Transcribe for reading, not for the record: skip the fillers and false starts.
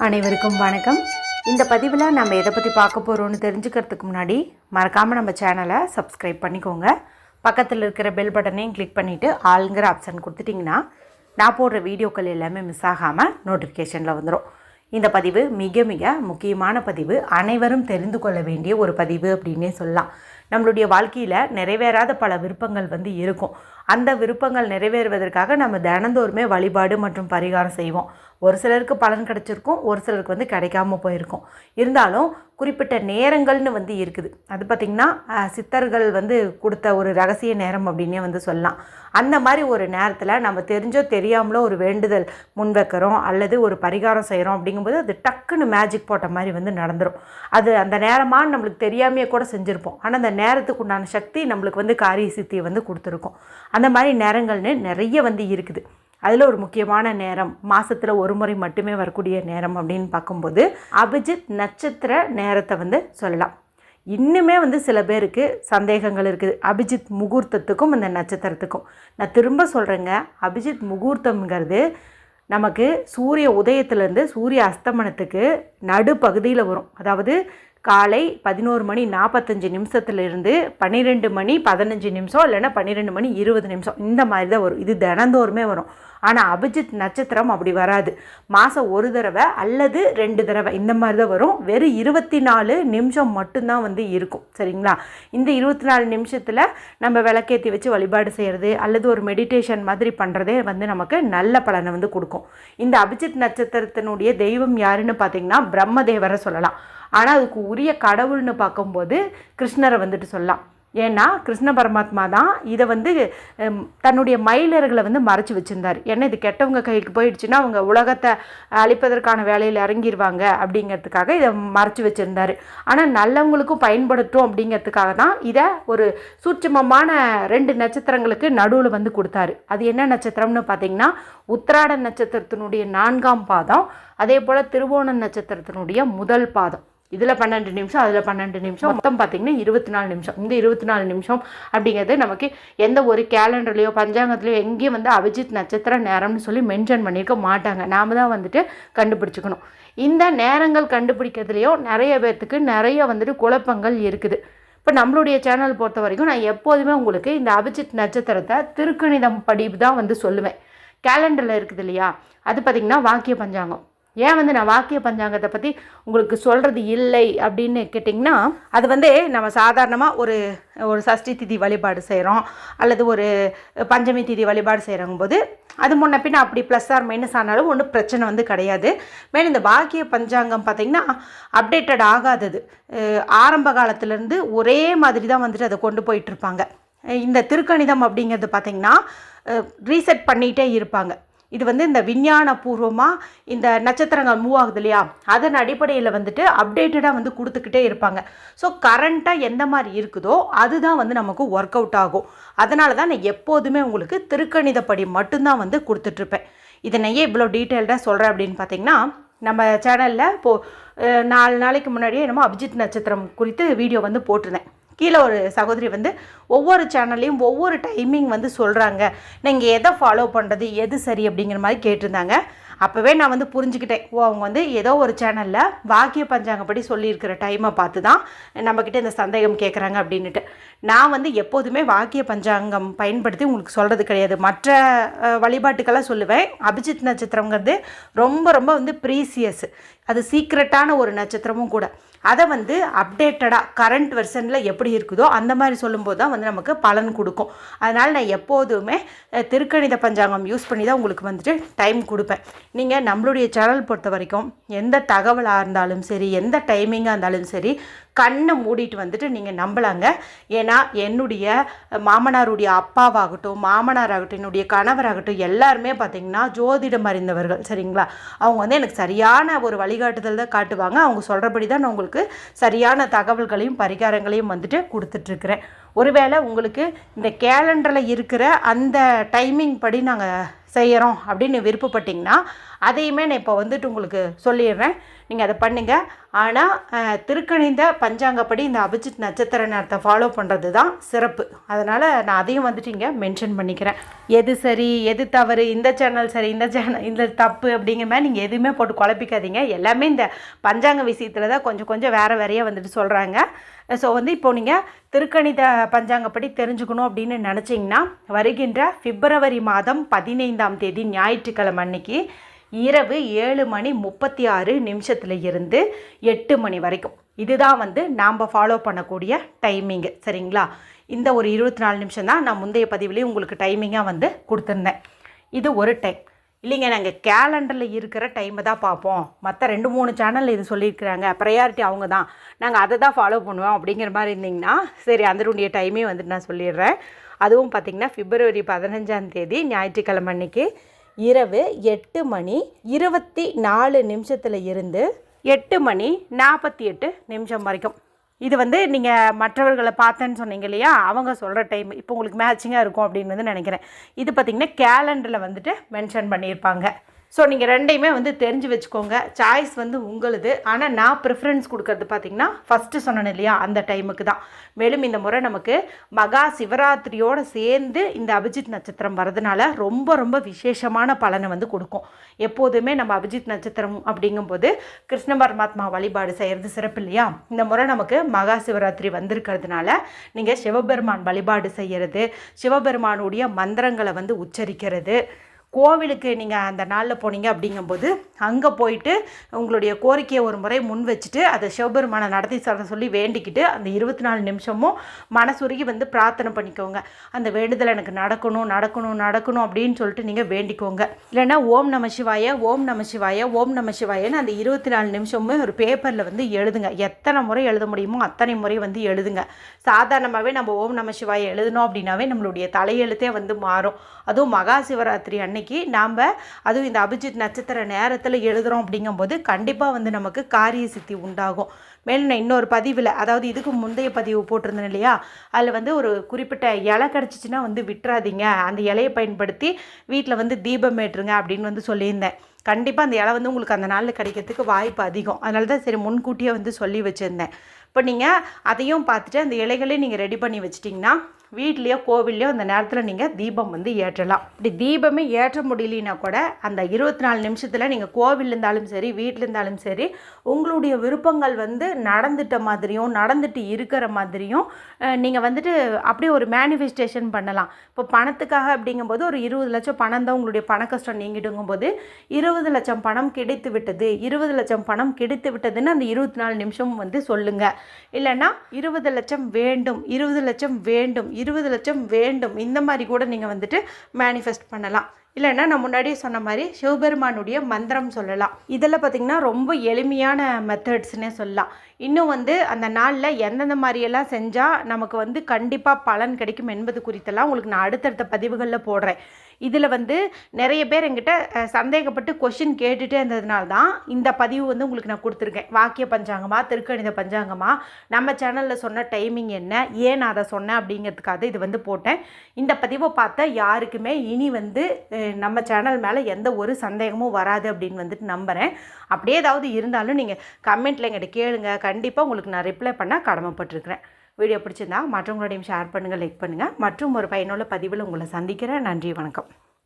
அனைவருக்கும் வணக்கம். இந்த பதிவில் நம்ம எதை பற்றி பார்க்க போகிறோன்னு தெரிஞ்சுக்கிறதுக்கு முன்னாடி மறக்காமல் நம்ம சேனலை சப்ஸ்கிரைப் பண்ணிக்கோங்க. பக்கத்தில் இருக்கிற பெல் பட்டனையும் கிளிக் பண்ணிவிட்டு ஆளுங்கிற ஆப்ஷன் கொடுத்துட்டிங்கன்னா நான் போடுற வீடியோக்கள் எல்லாமே மிஸ் ஆகாமல் நோட்டிஃபிகேஷனில் வந்துடும். இந்த பதிவு மிக மிக முக்கியமான பதிவு, அனைவரும் தெரிந்து கொள்ள வேண்டிய ஒரு பதிவு அப்படின்னே சொல்லலாம். நம்மளுடைய வாழ்க்கையில் நிறைவேறாத பல விருப்பங்கள் இருக்கும். அந்த விருப்பங்கள் நிறைவேறுவதற்காக நம்ம தினந்தோறுமே வழிபாடு மற்றும் பரிகாரம் செய்வோம். ஒரு சிலருக்கு பலன் கிடைச்சிருக்கும், ஒரு சிலருக்கு கிடைக்காம போயிருக்கும். இருந்தாலும் குறிப்பிட்ட நேரங்கள்னு இருக்குது. அது பார்த்திங்கன்னா சித்தர்கள் கொடுத்த ஒரு ரகசிய நேரம் அப்படின்னே சொல்லலாம். அந்த மாதிரி ஒரு நேரத்தில் நம்ம தெரிஞ்சோ தெரியாமலோ ஒரு வேண்டுதல் முன்வைக்கிறோம் அல்லது ஒரு பரிகாரம் செய்கிறோம் அப்படிங்கும்போது அது டக்குன்னு மேஜிக் போட்ட மாதிரி நடந்துடும். அது அந்த நேரமாக நம்மளுக்கு தெரியாமையே கூட செஞ்சுருப்போம். ஆனால் அந்த நேரத்துக்கு உண்டான சக்தி நம்மளுக்கு காரிய சித்தியை கொடுத்துருக்கோம். அந்த மாதிரி நேரங்கள்னு நிறைய இருக்குது. அதில் ஒரு முக்கியமான நேரம், மாதத்தில் ஒரு முறை மட்டுமே வரக்கூடிய நேரம் அப்படின்னு பார்க்கும்போது அபிஜித் நட்சத்திர நேரத்தை சொல்லலாம். இன்னுமே சில பேருக்கு சந்தேகங்கள் இருக்குது அபிஜித் முகூர்த்தத்துக்கும் இந்த நட்சத்திரத்துக்கும். நான் திரும்ப சொல்கிறேங்க, அபிஜித் முகூர்த்தம்ங்கிறது நமக்கு சூரிய உதயத்திலேருந்து சூரிய அஸ்தமனத்துக்கு நடுப்பகுதியில் வரும். அதாவது காலை 11:45 12 மணி 15 நிமிஷம் இல்லைன்னா 12 மணி 20 நிமிஷம் இந்த மாதிரி தான் வரும். இது தினந்தோறுமே வரும். ஆனால் அபிஜித் நட்சத்திரம் அப்படி வராது. மாதம் ஒரு தடவை அல்லது 2 தடவை இந்த மாதிரி தான் வரும். வெறும் 24 நிமிஷம் மட்டும்தான் இருக்கும். சரிங்களா? இந்த 24 நிமிஷத்தில் நம்ம விளக்கேற்றி வச்சு வழிபாடு செய்கிறது அல்லது ஒரு மெடிடேஷன் மாதிரி பண்ணுறதே நமக்கு நல்ல பலனை கொடுக்கும். இந்த அபிஜித் நட்சத்திரத்தினுடைய தெய்வம் யாருன்னு பார்த்திங்கன்னா பிரம்மதேவரை சொல்லலாம். ஆனால் அதுக்கு உரிய கடவுள்னு பார்க்கும்போது கிருஷ்ணரை சொல்லலாம். ஏன்னா கிருஷ்ண பரமாத்மா தான் இதை தன்னுடைய மயிலர்களை மறைச்சி வச்சுருந்தார். ஏன்னா இது கெட்டவங்க கைக்கு போயிடுச்சுன்னா அவங்க உலகத்தை அழிப்பதற்கான வேலையில் இறங்கிடுவாங்க அப்படிங்கிறதுக்காக இதை மறைச்சி வச்சுருந்தார். ஆனால் நல்லவங்களுக்கும் பயன்படுத்தும் அப்படிங்கிறதுக்காக தான் இதை ஒரு சூட்சுமமான 2 நட்சத்திரங்களுக்கு நடுவில் கொடுத்தாரு. அது என்ன நட்சத்திரம்னு பார்த்திங்கன்னா உத்திராட நட்சத்திரத்தினுடைய 4ஆம் பாதம், அதே போல் திருவோண நட்சத்திரத்தினுடைய முதல் பாதம். இதில் 12 நிமிஷம், அதில் 12 நிமிஷம், மொத்தம் பார்த்திங்கன்னா 24 நிமிஷம். இந்த 24 நிமிஷம் அப்படிங்கிறது நமக்கு எந்த ஒரு கேலண்டர்லையோ பஞ்சாங்கத்துலையோ எங்கேயும் அபிஜித் நட்சத்திர நேரம்னு சொல்லி மென்ஷன் பண்ணியிருக்க மாட்டாங்க. நாம் தான் கண்டுபிடிச்சிக்கணும். இந்த நேரங்கள் கண்டுபிடிக்கிறதுலையும் நிறைய பேர்த்துக்கு நிறைய குழப்பங்கள் இருக்குது. இப்போ நம்மளுடைய சேனல் பொறுத்த வரைக்கும் நான் எப்போதுமே உங்களுக்கு இந்த அபிஜித் நட்சத்திரத்தை திருக்கணிதம் படி தான் சொல்லுவேன். கேலண்டரில் இருக்குது இல்லையா, அது பார்த்திங்கன்னா வாக்கிய பஞ்சாங்கம். ஏன் நான் வாக்கிய பஞ்சாங்கத்தை பற்றி உங்களுக்கு சொல்கிறது இல்லை அப்படின்னு கேட்டிங்கன்னா, அது நம்ம சாதாரணமாக ஒரு சஷ்டி திதி வழிபாடு செய்கிறோம் அல்லது ஒரு பஞ்சமி திதி வழிபாடு செய்கிறங்கும்போது அது முன்ன பின்ன அப்படி ப்ளஸ் ஆர் மைனஸ் ஆனாலும் ஒன்றும் பிரச்சனை கிடையாது. மேலும் இந்த வாக்கிய பஞ்சாங்கம் பார்த்திங்கன்னா அப்டேட்டட் ஆகாதது. ஆரம்ப காலத்துலேருந்து ஒரே மாதிரி தான் அதை கொண்டு போயிட்டுருப்பாங்க. இந்த திருக்கணிதம் அப்படிங்கிறது பார்த்திங்கன்னா ரீசெட் பண்ணிகிட்டே இருப்பாங்க. இது இந்த விஞ்ஞான பூர்வமாக இந்த நட்சத்திரங்கள் மூவ் ஆகுது இல்லையா, அதன் அடிப்படையில் அப்டேட்டடாக கொடுத்துக்கிட்டே இருப்பாங்க. ஸோ கரண்ட்டாக எந்த மாதிரி இருக்குதோ அதுதான் நமக்கு ஒர்க் அவுட் ஆகும். அதனால தான் நான் எப்போதுமே உங்களுக்கு திருக்கணிதப்படி மட்டும்தான் கொடுத்துட்ருப்பேன். இதனையே இவ்வளோ டீட்டெயில்டாக சொல்கிறேன் அப்படின்னு பார்த்தீங்கன்னா, நம்ம சேனலில் இப்போது 4 நாளைக்கு முன்னாடியே என்னமோ அபிஜித் நட்சத்திரம் குறித்து வீடியோ போட்டிருந்தேன். கீழே ஒரு சகோதரி ஒவ்வொரு சேனல்லையும் ஒவ்வொரு டைமிங் சொல்கிறாங்க, நீங்கள் எதை ஃபாலோ பண்ணுறது எது சரி அப்படிங்கிற மாதிரி கேட்டிருந்தாங்க. அப்போவே நான் புரிஞ்சுக்கிட்டேன், அவங்க ஏதோ ஒரு சேனலில் வாக்கிய பஞ்சாங்கப்படி சொல்லியிருக்கிற டைமை பார்த்து தான் நம்மக்கிட்ட இந்த சந்தேகம் கேட்குறாங்க அப்படின்ட்டு. நான் எப்போதுமே வாக்கிய பஞ்சாங்கம் பயன்படுத்தி உங்களுக்கு சொல்கிறது கிடையாது. மற்ற வழிபாட்டுக்கெல்லாம் சொல்லுவேன். அபிஜித் நட்சத்திரங்கிறது ரொம்ப ரொம்ப ப்ரீசியஸ், அது சீக்ரெட்டான ஒரு நட்சத்திரமும் கூட. அதை அப்டேட்டடாக கரண்ட் வெர்ஷனில் எப்படி இருக்குதோ அந்த மாதிரி சொல்லும்போது தான் நமக்கு பலன் கொடுக்கும். அதனால் நான் எப்போதுமே திருக்கணித பஞ்சாங்கம் யூஸ் பண்ணி தான் உங்களுக்கு டைம் கொடுப்பேன். நீங்கள் நம்மளுடைய சேனல் பொறுத்த வரைக்கும் எந்த தகவலாக இருந்தாலும் சரி, எந்த டைமிங்காக இருந்தாலும் சரி, கண்ணை மூடிட்டு நீங்கள் நம்பலாங்க. ஏன்னா என்னுடைய மாமனாருடைய அப்பாவாகட்டும் மாமனாராகட்டும் என்னுடைய கணவராகட்டும் எல்லாருமே பார்த்திங்கன்னா ஜோதிடம் அறிந்தவர்கள். சரிங்களா? அவங்க எனக்கு சரியான ஒரு வழிகாட்டுதல் தான் காட்டுவாங்க. அவங்க சொல்கிறபடி தான் நான் உங்களுக்கு சரியான தகவல்களையும் பரிகாரங்களையும் கொடுத்துட்ருக்குறேன். ஒருவேளை உங்களுக்கு இந்த கேலண்டரில் இருக்கிற அந்த டைமிங் படி நாங்கள் செய்கிறோம் அப்படின்னு விருப்பப்பட்டிங்கன்னா அதையுமே நான் இப்போ வந்துட்டு உங்களுக்கு சொல்லிடுறேன். நீங்கள் அதை பண்ணுங்கள். ஆனால் திருக்கணித பஞ்சாங்கப்படி இந்த அபிஜித் நட்சத்திர நேரத்தை ஃபாலோ பண்ணுறது தான் சிறப்பு. அதனால் நான் அதையும் வந்துட்டு இங்கே மென்ஷன் பண்ணிக்கிறேன். எது சரி எது தவறு, இந்த சேனல் சரி இந்த தப்பு அப்படிங்கிற மாதிரி நீங்கள் எதுவுமே போட்டு குழப்பிக்காதீங்க. எல்லாமே இந்த பஞ்சாங்க விஷயத்தில் தான் கொஞ்சம் வேறையாக வந்துட்டு சொல்கிறாங்க. ஸோ வந்து இப்போ நீங்கள் திருக்கணித பஞ்சாங்கப்படி தெரிஞ்சுக்கணும் அப்படின்னு நினச்சிங்கன்னா வருகின்ற பிப்ரவரி மாதம் 15ஆம் தேதி ஞாயிற்றுக்கிழமை அன்னைக்கு இரவு 7:36 இருந்து 8 மணி வரைக்கும் இதுதான் வந்து நாம் ஃபாலோ பண்ணக்கூடிய டைமிங்கு. சரிங்களா? இந்த ஒரு 24 நிமிஷம் தான் நான் முந்தைய பதிவுலேயும் உங்களுக்கு டைமிங்காக வந்து கொடுத்துருந்தேன். இது ஒரு டைம் இல்லைங்க. நாங்கள் கேலண்டரில் இருக்கிற டைமை தான் பார்ப்போம், மற்ற 2-3 சேனலில் இது சொல்லியிருக்கிறாங்க, ப்ரையாரிட்டி அவங்க தான், நாங்கள் அதை தான் ஃபாலோ பண்ணுவோம் அப்படிங்கிற மாதிரி இருந்திங்கன்னா சரி, அதனுடைய டைமே வந்துட்டு நான் சொல்லிடுறேன். அதுவும் பார்த்திங்கன்னா பிப்ரவரி 15ஆம் தேதி ஞாயிற்றுக்கிழமை அன்னைக்கு இரவு 8:24 இருந்து 8:48 வரைக்கும். இது வந்து நீங்கள் மற்றவர்களை பார்த்தேன்னு சொன்னீங்க இல்லையா, அவங்க சொல்கிற டைம் இப்போ உங்களுக்கு மேட்சிங்காக இருக்கும் அப்படின்னு வந்து நினைக்கிறேன். இது பார்த்திங்கன்னா கேலண்டரில் வந்துட்டு மென்ஷன் பண்ணியிருப்பாங்க. ஸோ நீங்கள் ரெண்டையுமே வந்து தெரிஞ்சு வச்சுக்கோங்க. சாய்ஸ் வந்து உங்களுது. ஆனால் நான் ப்ரிஃபரன்ஸ் கொடுக்கறது பார்த்திங்கன்னா ஃபஸ்ட்டு சொன்னேன் இல்லையா, அந்த டைமுக்கு தான். மேலும் இந்த முறை நமக்கு மகா சிவராத்திரியோடு சேர்ந்து இந்த அபிஜித் நட்சத்திரம் வரதுனால ரொம்ப விசேஷமான பலனை வந்து கொடுக்கும். எப்போதுமே நம்ம அபிஜித் நட்சத்திரம் அப்படிங்கும்போது கிருஷ்ண பரமாத்மா வழிபாடு செய்கிறது சிறப்பு இல்லையா. இந்த முறை நமக்கு மகா சிவராத்திரி வந்திருக்கிறதுனால நீங்கள் சிவபெருமான் வழிபாடு செய்கிறது, சிவபெருமானுடைய மந்திரங்களை வந்து உச்சரிக்கிறது, கோவிலுக்கு நீங்கள் அந்த நாளில் போனீங்க அப்படிங்கும்போது அங்கே போயிட்டு உங்களுடைய கோரிக்கையை ஒரு முறை முன் வச்சுட்டு அதை சிவபெருமானை நடத்தி சொல்லி வேண்டிக்கிட்டு அந்த 24 நிமிஷமும் மனசுருகி வந்து பிரார்த்தனை பண்ணிக்கோங்க. அந்த வேண்டுதல் எனக்கு நடக்கணும் அப்படின்னு சொல்லிட்டு நீங்கள் வேண்டிக்கோங்க. இல்லைன்னா ஓம் நம சிவாய ஓம் நம சிவாய ஓம் நம சிவாயன்னு அந்த 24 நிமிஷமும் ஒரு பேப்பரில் வந்து எழுதுங்க. எத்தனை முறை எழுத முடியுமோ அத்தனை முறை வந்து எழுதுங்க. சாதாரணமாகவே நம்ம ஓம் நம சிவாய எழுதணும் அப்படின்னாவே நம்மளுடைய தலையெழுத்தே வந்து மாறும். அதுவும் மகா சிவராத்திரி அன்னைக்கு நாம் அதுவும் இந்த அபிஜித் நட்சத்திர நேரத்தில் எழுதுகிறோம் அப்படிங்கும்போது கண்டிப்பாக வந்து நமக்கு காரிய சித்தி உண்டாகும். மேலும் நான் இன்னொரு பதிவில், அதாவது இதுக்கு முந்தைய பதிவு போட்டிருந்தேன் இல்லையா, அதில் வந்து ஒரு குறிப்பிட்ட இலை கிடச்சிச்சின்னா வந்து விட்டுறாதீங்க, அந்த இலையை பயன்படுத்தி வீட்டில் வந்து தீபம் ஏற்றுங்க அப்படின்னு வந்து சொல்லியிருந்தேன். கண்டிப்பாக அந்த இலை வந்து உங்களுக்கு அந்த நாளில் கிடைக்கிறதுக்கு வாய்ப்பு அதிகம். அதனால தான் சரி முன்கூட்டியே வந்து சொல்லி வச்சுருந்தேன். இப்போ நீங்கள் அதையும் பார்த்துட்டு அந்த இலைகளையும் நீங்கள் ரெடி பண்ணி வச்சிட்டிங்கன்னா வீட்லேயோ கோவில்லையோ அந்த நேரத்தில் நீங்கள் தீபம் வந்து ஏற்றலாம். இப்படி தீபமே ஏற்ற முடியலனா கூட அந்த 24 நிமிஷத்தில் நீங்கள் கோவில் இருந்தாலும் சரி வீட்டில் இருந்தாலும் சரி உங்களுடைய விருப்பங்கள் வந்து நடந்துட்ட மாதிரியும் நடந்துட்டு இருக்கிற மாதிரியும் நீங்கள் வந்துட்டு அப்படியே ஒரு மேனிஃபெஸ்டேஷன் பண்ணலாம். இப்போ பணத்துக்காக அப்படிங்கும்போது ஒரு 20 லட்சம் பணம் தான் உங்களுடைய பண கஷ்டம் நீங்கிடுங்கும்போது 20 லட்சம் பணம் கிடைத்து விட்டது, 20 லட்சம் பணம் கிடைத்து விட்டதுன்னு அந்த 24 நிமிஷம் வந்து சொல்லுங்கள். இல்லைன்னா 20 லட்சம் வேண்டும், 20 லட்சம் வேண்டும், 20 லட்சம் வேண்டும், இந்த மாதிரி கூட நீங்கள் வந்துட்டு மேனிஃபெஸ்ட் பண்ணலாம். இல்லைன்னா நான் முன்னாடியே சொன்ன மாதிரி சிவபெருமானுடைய மந்திரம் சொல்லலாம். இதெல்லாம் பார்த்திங்கன்னா ரொம்ப எளிமையான மெத்தட்ஸ்னே சொல்லலாம். இன்னும் வந்து அந்த நாளில் எந்தெந்த மாதிரியெல்லாம் செஞ்சால் நமக்கு வந்து கண்டிப்பாக பலன் கிடைக்கும் என்பது குறித்தெல்லாம் உங்களுக்கு நான் அடுத்தடுத்த பதிவுகளில் போடுறேன். இதில் வந்து நிறைய பேர் என்கிட்ட சந்தேகப்பட்டு கொஷின் கேட்டுகிட்டே இருந்ததுனால தான் இந்த பதிவு வந்து உங்களுக்கு நான் கொடுத்துருக்கேன். வாக்கிய பஞ்சாங்கமா திருக்கணித பஞ்சாங்கமா, நம்ம சேனலில் சொன்ன டைமிங் என்ன, ஏன் நான் அதை சொன்னேன் அப்படிங்கிறதுக்காக இது வந்து போட்டேன். இந்த பதிவை பார்த்தா யாருக்குமே இனி வந்து நம்ம சேனல் மேலே எந்த ஒரு சந்தேகமும் வராது அப்படின்னு வந்துட்டு நம்புகிறேன். அப்படியே ஏதாவது இருந்தாலும் நீங்கள் கமெண்ட்டில் எங்கிட்ட கேளுங்க, கண்டிப்பாக உங்களுக்கு நான் ரிப்ளை பண்ண கடமைப்பட்டிருக்கிறேன். வீடியோ பிடிச்சிருந்தா மற்றவங்களோடையும் ஷேர் பண்ணுங்கள், லைக் பண்ணுங்கள். மற்றும் ஒரு பயனுள்ள பதிவில் உங்களை சந்திக்கிறேன். நன்றி, வணக்கம்.